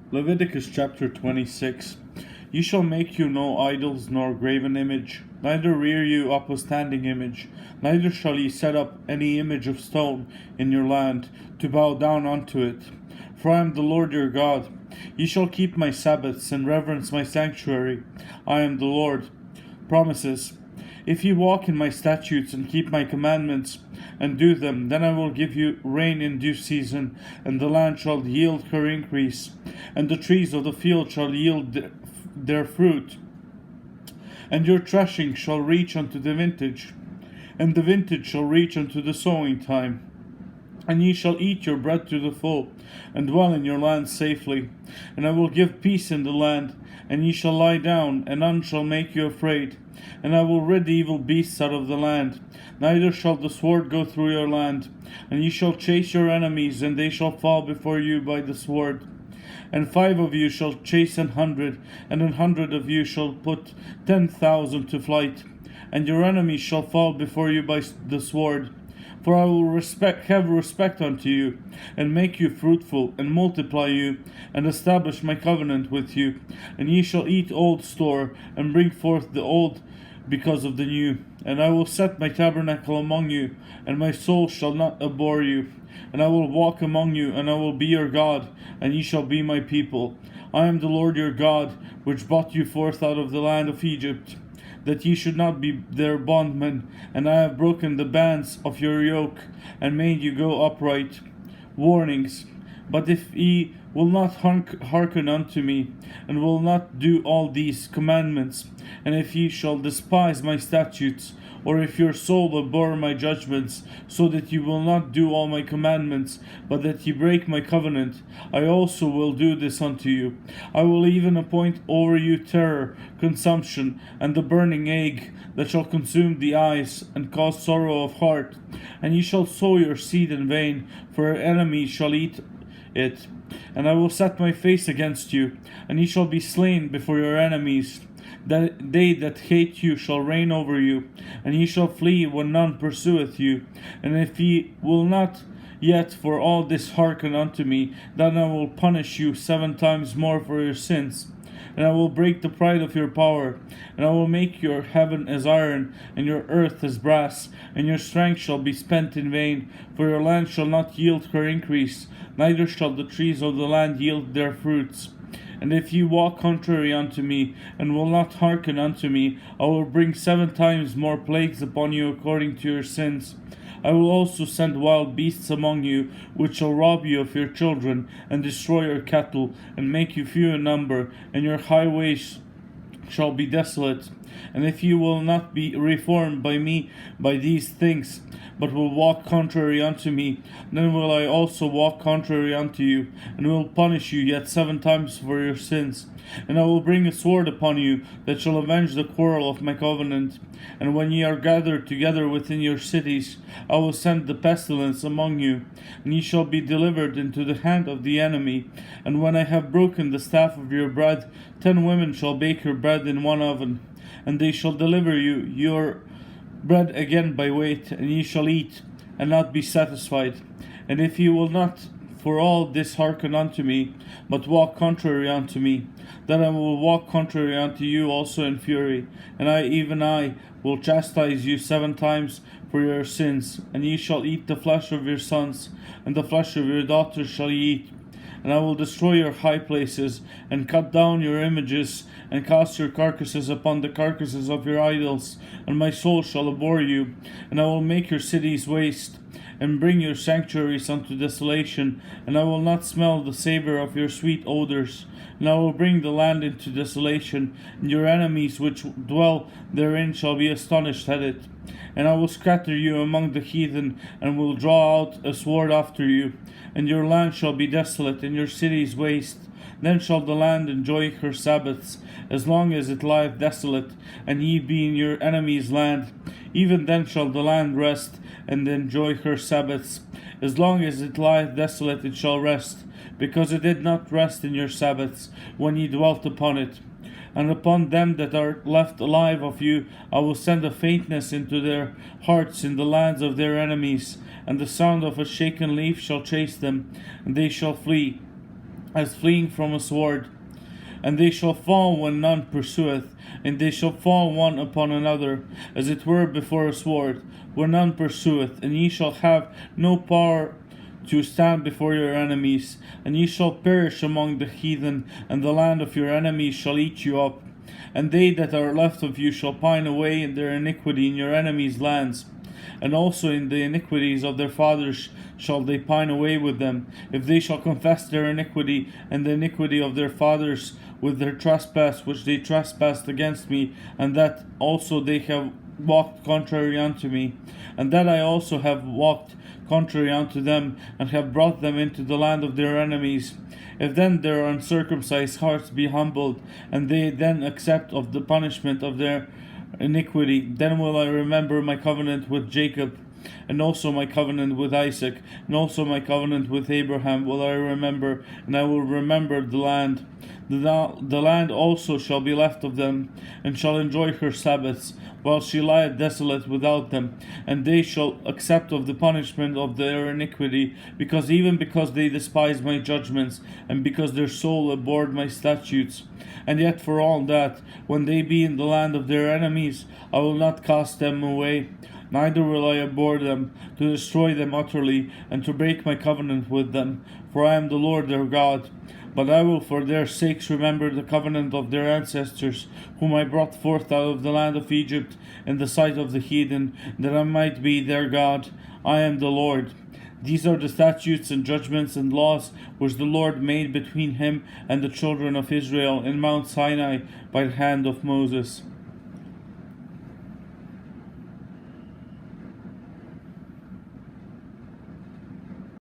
Leviticus chapter 26. You shall make you no idols nor graven image, neither rear you up a standing image, neither shall ye set up any image of stone in your land, to bow down unto it. For I am the Lord your God. Ye shall keep my Sabbaths, and reverence my sanctuary. I am the Lord. Promises. If ye walk in my statutes, and keep my commandments, and do them, then I will give you rain in due season, and the land shall yield her increase, and the trees of the field shall yield their fruit. And your threshing shall reach unto the vintage, and the vintage shall reach unto the sowing time. And ye shall eat your bread to the full, and dwell in your land safely. And I will give peace in the land, and ye shall lie down, and none shall make you afraid. And I will rid the evil beasts out of the land, neither shall the sword go through your land. And ye shall chase your enemies, and they shall fall before you by the sword. And 5 of you shall chase 100, and 100 of you shall put 10,000 to flight. And your enemies shall fall before you by the sword. For I will have respect unto you, and make you fruitful, and multiply you, and establish my covenant with you. And ye shall eat old store, and bring forth the old because of the new. And I will set my tabernacle among you, and my soul shall not abhor you. And I will walk among you, and I will be your God, and ye shall be my people. I am the Lord your God, which brought you forth out of the land of Egypt, that ye should not be their bondmen, and I have broken the bands of your yoke, and made you go upright. Warnings. But if ye will not hearken unto me, and will not do all these commandments, and if ye shall despise my statutes, or if your soul abhor my judgments, so that ye will not do all my commandments, but that ye break my covenant, I also will do this unto you. I will even appoint over you terror, consumption, and the burning ague, that shall consume the eyes, and cause sorrow of heart. And ye shall sow your seed in vain, for your enemies shall eat it. And I will set my face against you, and ye shall be slain before your enemies. That they that hate you shall reign over you, and ye shall flee when none pursueth you. And if ye will not yet for all this hearken unto me, then I will punish you 7 times more for your sins. And I will break the pride of your power, and I will make your heaven as iron, and your earth as brass, and your strength shall be spent in vain, for your land shall not yield her increase, neither shall the trees of the land yield their fruits. And if ye walk contrary unto me, and will not hearken unto me, I will bring 7 times more plagues upon you according to your sins. I will also send wild beasts among you, which shall rob you of your children, and destroy your cattle, and make you few in number, and your highways shall be desolate. And if you will not be reformed by me by these things, but will walk contrary unto me, then will I also walk contrary unto you, and will punish you yet 7 times for your sins. And I will bring a sword upon you, that shall avenge the quarrel of my covenant. And when ye are gathered together within your cities, I will send the pestilence among you, and ye shall be delivered into the hand of the enemy. And when I have broken the staff of your bread, 10 women shall bake your bread in one oven, and they shall deliver you your bread again by weight, and ye shall eat, and not be satisfied. And if ye will not for all this hearken unto me, but walk contrary unto me, then I will walk contrary unto you also in fury, and I will chastise you 7 times for your sins. And ye shall eat the flesh of your sons, and the flesh of your daughters shall ye eat. And I will destroy your high places, and cut down your images, and cast your carcasses upon the carcasses of your idols, and my soul shall abhor you. And I will make your cities waste, and bring your sanctuaries unto desolation, and I will not smell the savour of your sweet odours. And I will bring the land into desolation, and your enemies which dwell therein shall be astonished at it. And I will scatter you among the heathen, and will draw out a sword after you. And your land shall be desolate, and your cities waste. Then shall the land enjoy her Sabbaths, as long as it lieth desolate, and ye be in your enemy's land. Even then shall the land rest, and enjoy her Sabbaths. As long as it lieth desolate it shall rest, because it did not rest in your Sabbaths, when ye dwelt upon it. And upon them that are left alive of you I will send a faintness into their hearts in the lands of their enemies, and the sound of a shaken leaf shall chase them, and they shall flee. as fleeing from a sword. And they shall fall when none pursueth, and they shall fall one upon another, as it were before a sword, when none pursueth, and ye shall have no power to stand before your enemies, and ye shall perish among the heathen, and the land of your enemies shall eat you up. And they that are left of you shall pine away in their iniquity in your enemies' lands, and also in the iniquities of their fathers shall they pine away with them, if they shall confess their iniquity and the iniquity of their fathers with their trespass which they trespassed against me, and that also they have walked contrary unto me, and that I also have walked contrary unto them, and have brought them into the land of their enemies. If then their uncircumcised hearts be humbled, and they then accept of the punishment of their iniquity, then will I remember my covenant with Jacob, and also my covenant with Isaac, and also my covenant with Abraham will I remember, and I will remember the land. The land also shall be left of them, and shall enjoy her Sabbaths, while she lieth desolate without them. And they shall accept of the punishment of their iniquity, because they despised my judgments, and because their soul abhorred my statutes. And yet for all that, when they be in the land of their enemies, I will not cast them away, neither will I abhor them, to destroy them utterly, and to break my covenant with them. For I am the Lord their God. But I will for their sakes remember the covenant of their ancestors, whom I brought forth out of the land of Egypt, in the sight of the heathen, that I might be their God. I am the Lord. These are the statutes and judgments and laws which the Lord made between him and the children of Israel in Mount Sinai by the hand of Moses.